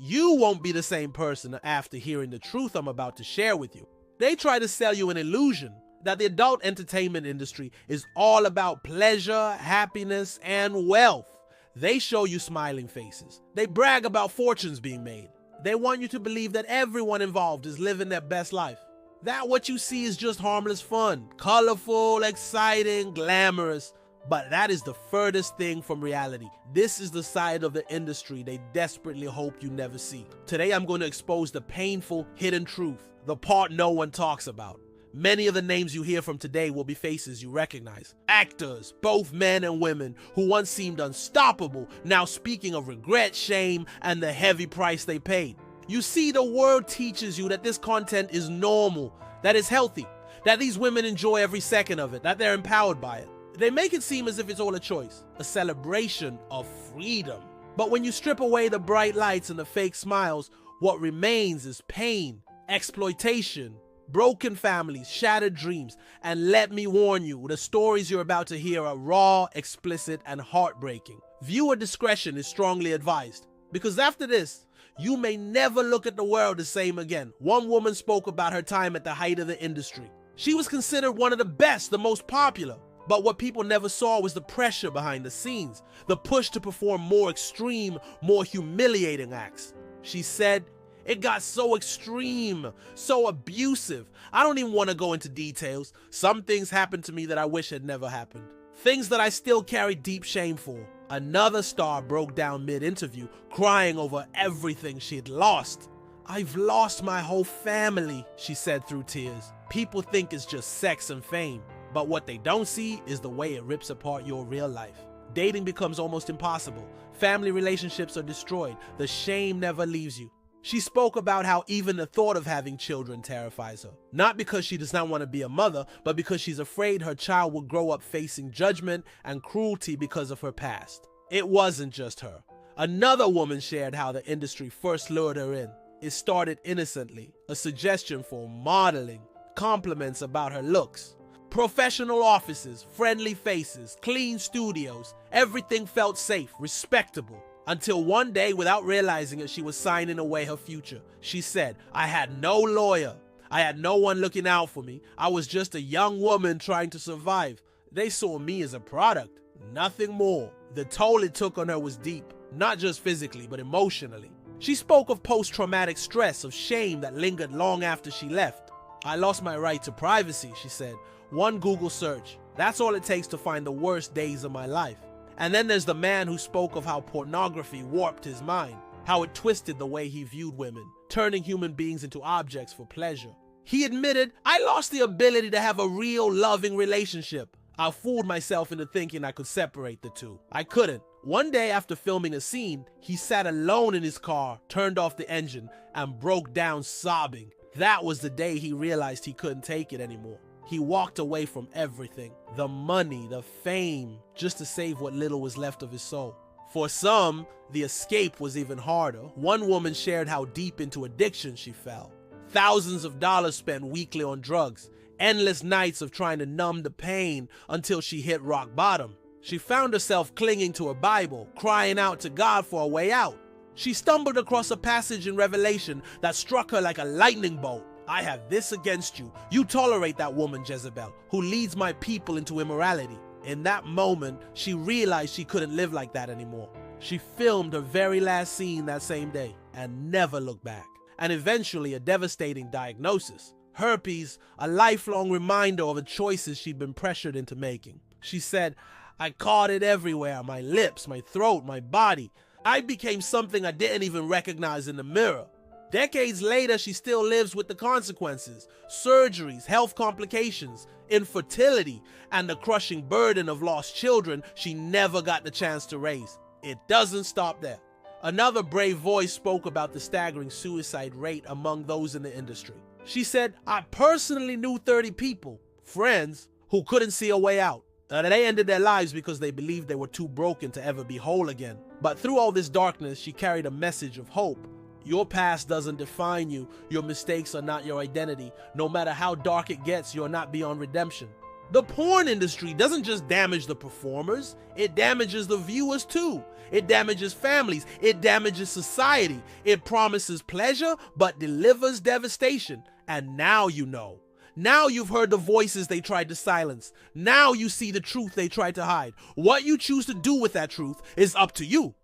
You won't be the same person after hearing the truth I'm about to share with you. They try to sell you an illusion that the adult entertainment industry is all about pleasure, happiness, and wealth. They show you smiling faces. They brag about fortunes being made. They want you to believe that everyone involved is living their best life. That what you see is just harmless fun, colorful, exciting, glamorous. But that is the furthest thing from reality. This is the side of the industry they desperately hope you never see. Today I'm going to expose the painful, hidden truth, the part no one talks about. Many of the names you hear from today will be faces you recognize. Actors, both men and women, who once seemed unstoppable, now speaking of regret, shame, and the heavy price they paid. You see, the world teaches you that this content is normal, that it's healthy, that these women enjoy every second of it, that they're empowered by it. They make it seem as if it's all a choice, a celebration of freedom. But when you strip away the bright lights and the fake smiles, what remains is pain, exploitation, broken families, shattered dreams. And let me warn you, the stories you're about to hear are raw, explicit, and heartbreaking. Viewer discretion is strongly advised, because after this, you may never look at the world the same again. One woman spoke about her time at the height of the industry. She was considered one of the best, the most popular. But what people never saw was the pressure behind the scenes, the push to perform more extreme, more humiliating acts. She said, "It got so extreme, so abusive. I don't even want to go into details. Some things happened to me that I wish had never happened. Things that I still carry deep shame for." Another star broke down mid-interview, crying over everything she had lost. "I've lost my whole family," she said through tears. "People think it's just sex and fame. But what they don't see is the way it rips apart your real life. Dating becomes almost impossible. Family relationships are destroyed. The shame never leaves you." She spoke about how even the thought of having children terrifies her. Not because she does not want to be a mother, but because she's afraid her child will grow up facing judgment and cruelty because of her past. It wasn't just her. Another woman shared how the industry first lured her in. It started innocently, a suggestion for modeling, compliments about her looks. Professional offices, friendly faces, clean studios, everything felt safe, respectable. Until one day, without realizing it, she was signing away her future. She said, "I had no lawyer. I had no one looking out for me. I was just a young woman trying to survive. They saw me as a product, nothing more." The toll it took on her was deep, not just physically, but emotionally. She spoke of post-traumatic stress, of shame that lingered long after she left. "I lost my right to privacy," she said. "One Google search. That's all it takes to find the worst days of my life." And then there's the man who spoke of how pornography warped his mind, how it twisted the way he viewed women, turning human beings into objects for pleasure. He admitted, "I lost the ability to have a real loving relationship. I fooled myself into thinking I could separate the two. I couldn't." One day after filming a scene, he sat alone in his car, turned off the engine, and broke down sobbing. That was the day he realized he couldn't take it anymore. He walked away from everything, the money, the fame, just to save what little was left of his soul. For some, the escape was even harder. One woman shared how deep into addiction she fell. Thousands of dollars spent weekly on drugs, endless nights of trying to numb the pain until she hit rock bottom. She found herself clinging to her Bible, crying out to God for a way out. She stumbled across a passage in Revelation that struck her like a lightning bolt. "I have this against you. You tolerate that woman Jezebel, who leads my people into immorality." In that moment, she realized she couldn't live like that anymore. She filmed her very last scene that same day and never looked back. And eventually, a devastating diagnosis. Herpes, a lifelong reminder of the choices she'd been pressured into making. She said, "I caught it everywhere, my lips, my throat, my body. I became something I didn't even recognize in the mirror." Decades later, she still lives with the consequences: surgeries, health complications, infertility, and the crushing burden of lost children she never got the chance to raise. It doesn't stop there. Another brave voice spoke about the staggering suicide rate among those in the industry. She said, "I personally knew 30 people, friends, who couldn't see a way out. They ended their lives because they believed they were too broken to ever be whole again." But through all this darkness, she carried a message of hope. Your past doesn't define you. Your mistakes are not your identity. No matter how dark it gets, you're not beyond redemption. The porn industry doesn't just damage the performers, it damages the viewers too. It damages families, it damages society. It promises pleasure but delivers devastation. And now you know. Now you've heard the voices they tried to silence. Now you see the truth they tried to hide. What you choose to do with that truth is up to you.